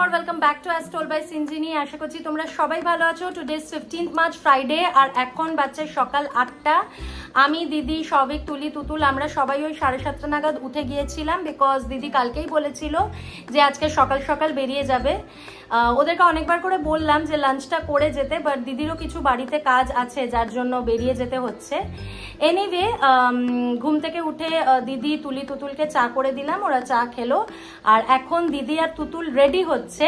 or welcome back to As Told by Sinjini. আশা করছি তোমরা সবাই ভালো আছো। Today is 15th March Friday আর এখন বাজে সকাল 8টা। আমি দিদি সবিক তুলি তুতুল আমরা সবাই ওই 7:30 নাগাদ উঠে গিয়েছিলাম বিকজ দিদি কালকেই বলেছিল যে আজকে সকাল সকাল বেরিয়ে যাবে। ওদেরকে অনেকবার করে বললাম যে লাঞ্চটা করে যেতে, বাট দিদিরও কিছু বাড়িতে কাজ আছে যার জন্য বেরিয়ে যেতে হচ্ছে। এনিওয়ে ঘুম থেকে উঠে দিদি তুলি তুতুলকে চা করে দিলাম, ওরা চা খেলো। আর এখন দিদি আর তুতুল রেডি হচ্ছে।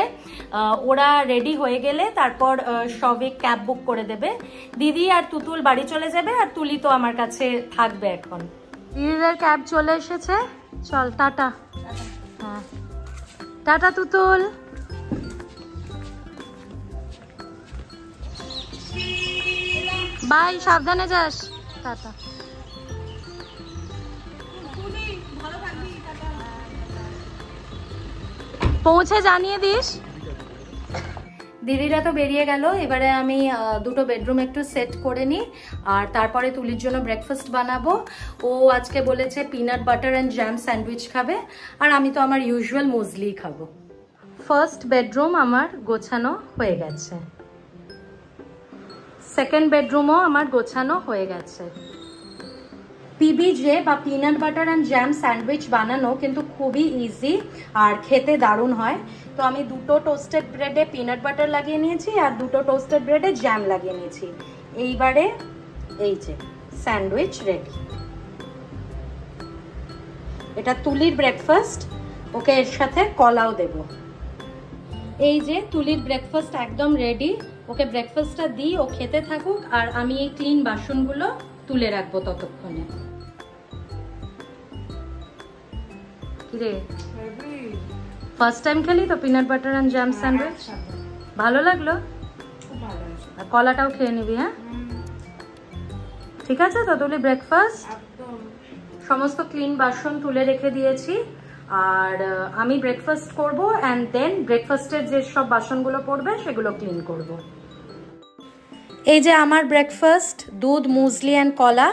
ওরা রেডি হয়ে গেলে তারপর সবিক ক্যাব বুক করে দেবে। দিদি আর তুতুল বাড়ি চলে যাবে আর তুলি তো আমার কাছে থাকবে। এখন দিদিদের ক্যাব চলে এসেছে, চল টাটা। হ্যাঁ টাটা তুতুল। বাই, সাবধানে যাস। টাটা। পৌঁছে জানিয়ে দিস। দিদিরা তো বেরিয়ে গেল, এবারে আমি দুটো বেডরুম একটু সেট করে নিই আর তারপরে তুলির জন্য ব্রেকফাস্ট বানাবো। ও আজকে বলেছে peanut butter and jam sandwich খাবে আর আমি তো আমার ইউজুয়াল মুজলি খাবো। ফার্স্ট বেডরুম আমার গোছানো হয়ে গেছে, সেকেন্ড বেডরুমও আমার গোছানো হয়ে গেছে। পিবিজে বা peanut butter and jam sandwich বানানো কিন্তু খুবই ইজি আর খেতে দারুণ হয়। তো আমি দুটো টোস্টেড ব্রেডে পিনাট বাটার লাগিয়ে নিয়েছি আর দুটো টোস্টেড ব্রেডে জ্যাম লাগিয়ে নিয়েছি। এইবারে এই যে স্যান্ডউইচ রেডি। এটা তুলির ব্রেকফাস্ট, ওকে এর সাথে কলাও দেব। এই যে তুলির ব্রেকফাস্ট একদম রেডি, ওকে ব্রেকফাস্টটা দিই, ও খেতে থাকুক আর আমি এই ক্লিন বাসনগুলো তুলে রাখবো ততক্ষণে। কিরে ফার্স্ট টাইম খেলি তো peanut butter and jam sandwich, ভালো লাগলো? আর কলাটাও খেয়ে নিবি? হ্যাঁ ঠিক আছে। তো তুলি ব্রেকফাস্ট সমস্ত ক্লিন বাসন তুলে রেখে দিয়েছি আর আমি ব্রেকফাস্ট করবো অ্যান্ড দেন ব্রেকফাস্টের যে সব বাসনগুলো পড়বে সেগুলো ক্লিন করব। এই যে আমার ব্রেকফাস্ট, দুধ মুসলি অ্যান্ড কলা,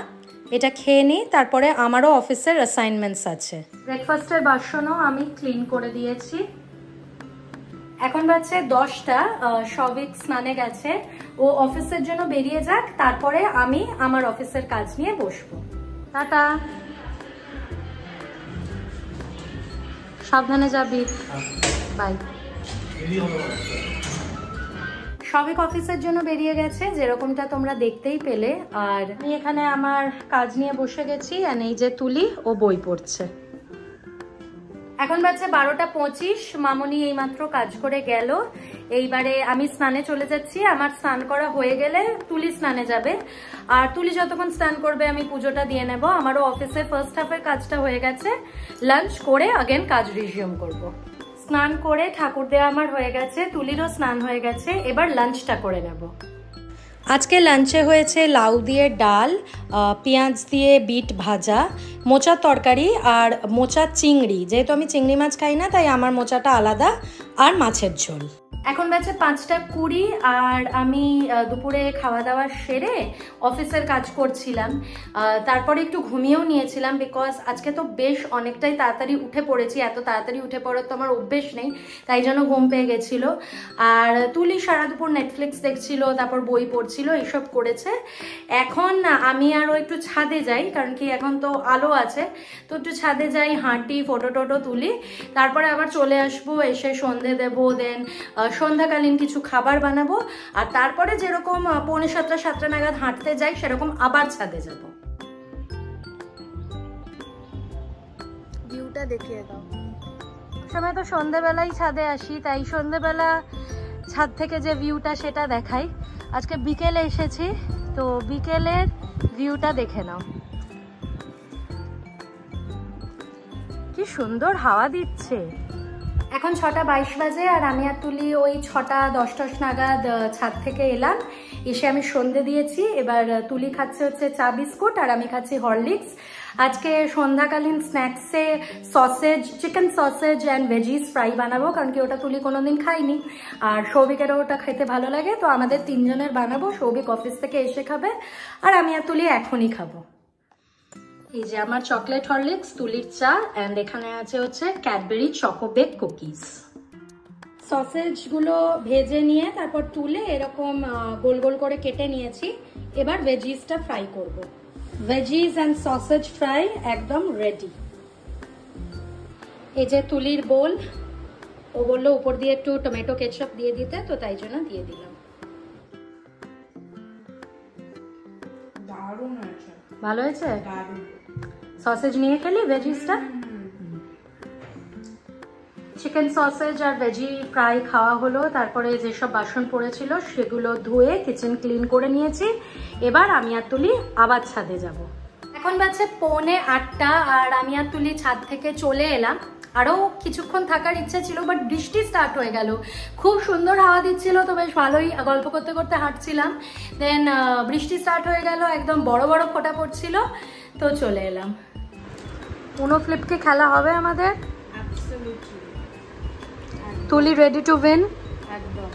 এটা খেয়ে নিই, তারপরে আমারও অফিসের অ্যাসাইনমেন্টস আছে। ব্রেকফাস্টের বাসনও আমি ক্লিন করে দিয়েছি। এখন বাজছে 10টা, সবিক স্নানে গেছে, ও অফিসের জন্য বেরিয়ে যাক, তারপরে আমি আমার অফিসের কাজ নিয়ে বসবো। টাটা, সাবধানে যাবি, বাই। সবিক অফিসের জন্য বেরিয়ে গেছে যেরকমটা তোমরা দেখতেই পেলে, আর আমি এখানে আমার কাজ নিয়ে বসে গেছি। আর এই যে তুলি, ও বই পড়ছে। এখন বাজছে 12:25, মামনি এইমাত্র কাজ করে গেল। এইবারে আমি স্নানে চলে যাচ্ছি। আমার স্নান করা হয়ে গেলে তুলি স্নানে যাবে আর তুলি যতক্ষণ স্নান করবে আমি পুজোটা দিয়ে নেব। আমারও অফিসে ফার্স্ট হাফের কাজটা হয়ে গেছে, লাঞ্চ করে আগেন কাজ রিজিউম করব। স্নান করে ঠাকুর দেওয়া আমার হয়ে গেছে, তুলিরও স্নান হয়ে গেছে, এবার লাঞ্চটা করে নেব। আজকে লাঞ্চে হয়েছে লাউ দিয়ে ডাল, পেঁয়াজ দিয়ে বিট ভাজা, মোচার তরকারি আর মোচার চিংড়ি। যেহেতু আমি চিংড়ি মাছ খাই না তাই আমার মোচাটা আলাদা, আর মাছের ঝোল। এখন বাজে 5:20 আর আমি দুপুরে খাওয়া দাওয়া সেরে অফিসের কাজ করছিলাম। তারপরে একটু ঘুমিয়েও নিয়েছিলাম বিকজ আজকে তো বেশ অনেকটাই তাড়াতাড়ি উঠে পড়েছি। এত তাড়াতাড়ি উঠে পড়ার তো আমার অভ্যেস নেই, তাই জন্য ঘুম পেয়ে গেছিলো। আর তুলি সারা দুপুর নেটফ্লিক্স দেখছিল, তারপর বই পড়ছিল, এইসব করেছে। এখন আমি আরও একটু ছাদে যাই, কারণ কি এখন তো আলো আছে, তো একটু ছাদে যাই, হাঁটি, ফটো টোটো তুলি, তারপরে আবার চলে আসবো, এসে সন্ধে দেবো, দেন সন্ধ্যাকালীন কিছু খাবার বানাবো আর তারপরে যেরকম 6:45-7টা নাগাদ হাঁটতে যাই সেরকম আবার ছাদে যাব। ভিউটা দেখিয়ে দাও। সময় তো সন্ধ্যেবেলাই ছাদে আসি, তাই সন্ধ্যেবেলা ছাদ থেকে যে ভিউটা সেটা দেখাই। আজকে বিকেলে এসেছি, তো বিকেলের ভিউটা দেখে নাও। কি সুন্দর হাওয়া দিচ্ছে। এখন 6:22 বাজে আর আমি আর তুলি ওই 6:10 নাগাদ ছাদ থেকে এলাম। এসে আমি সন্ধে দিয়েছি। এবার তুলি খাচ্ছে হচ্ছে চা বিস্কুট আর আমি খাচ্ছি হরলিক্স। আজকে সন্ধ্যাকালীন স্ন্যাক্সে sausage, chicken sausage and veggies fry বানাবো, কারণ কি ওটা তুলি কোনোদিন খাইনি আর সৌভিকেরও ওটা খেতে ভালো লাগে। তো আমাদের 3 জনের বানাবো, সৌভিক অফিস থেকে এসে খাবে আর আমি আর তুলি এখনই খাবো। এই যে আমার চকলেট হরলিক্স, তুলির চা, এন্ড এখানে আছে হচ্ছে ক্যাডবেরি চকো বেক কুকিজ। সসেজগুলো ভেজে নিয়ে তারপর তুলে এরকম গোল গোল করে কেটে নিয়েছি। এবার ভেজিসটা ফ্রাই করব। ভেজিস অ্যান্ড সসেজ ফ্রাই একদম রেডি। এই যে তুলির বোল, ও বললো উপর দিয়ে একটু টমেটো কেচাপ দিয়ে দিতে, তো তাই জন্য দিয়ে দিলাম। ভালো হয়েছে? সসেজ নিয়ে খেলি ভেজিসটা। চিকেন সসেজ আর ভেজি ফ্রাই খাওয়া হলো। তারপরে যেসব বাসন পড়েছিল সেগুলো ধুয়ে কিচেন ক্লিন করে নিয়েছি। এবার আমি আর তুলি আবার ছাদে যাব। এখন বাজছে 7:45 আর আমি আর তুলি ছাদ থেকে চলে এলাম। আরও কিছুক্ষণ থাকার ইচ্ছে ছিল, বাট বৃষ্টি স্টার্ট হয়ে গেল। খুব সুন্দর হাওয়া দিচ্ছিল, তো বেশ ভালোই গল্প করতে করতে হাঁটছিলাম। দেন বৃষ্টি স্টার্ট হয়ে গেল, একদম বড় বড় ফোঁটা পড়ছিল, তো চলে এলাম। উনো ফ্লিপকে খেলা হবে আমাদের। তুলি রেডি টু উইন? একদম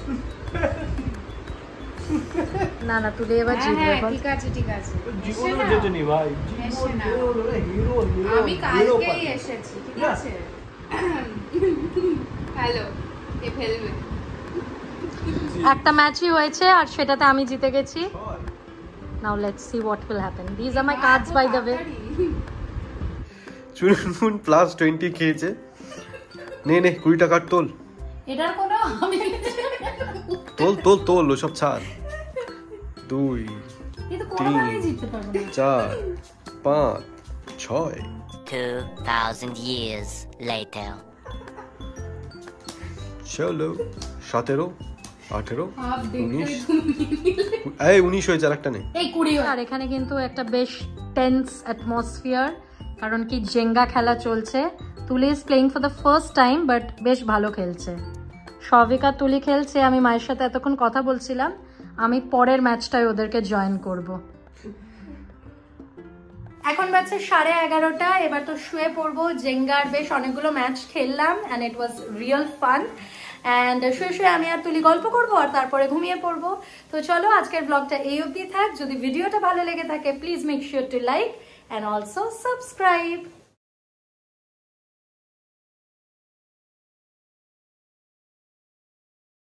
না না, তুলি এবার জিতবে। ঠিক আছে ঠিক আছে, জীবনে জেতেনি ভাই, হিরো আমি কালকেই এসেছি, ঠিক আছে? হ্যালো, এ ফেলবে। একটা ম্যাচই হয়েছে আর সেটাতে আমি জিতে গেছি। Now let's see what will happen. This are my cards by the way. Chunmun +20 খেয়েছে। নে নে 20 টাকা তোল। এটার কোনো আমি তোল তোল তোল, ওসব ছাড়। 2 3 4 5 6 2000 years later. চলো 17 18 19 এই 19 হয়েছে, আর একটা নেই। এই 20। আর এখানে কিন্তু একটা বেশ টেন্স অ্যাটমসফিয়ার, কারণ কি জেঙ্গা খেলা চলছে। তুলি is playing for the first time, but বেশ ভালো খেলছে। সবিকা তুলি খেলছে, আমি মায়ের সাথে এতক্ষণ কথা বলছিলাম। আমি পরের ম্যাচটায় ওদেরকে জয়েন করব। এখন বাজছে 11:30। এবার তো শুয়ে পড়বো। জেঙ্গার বেশ অনেকগুলো ম্যাচ খেললাম and it was real fun. And শুয়ে শুয়ে আমি আর তুলি গল্প করবো আর তারপরে ঘুমিয়ে পড়বো। তো চলো আজকের ব্লগটা এই অবধি থাক। যদি ভিডিওটা ভালো লেগে থাকে please make sure to like and also subscribe.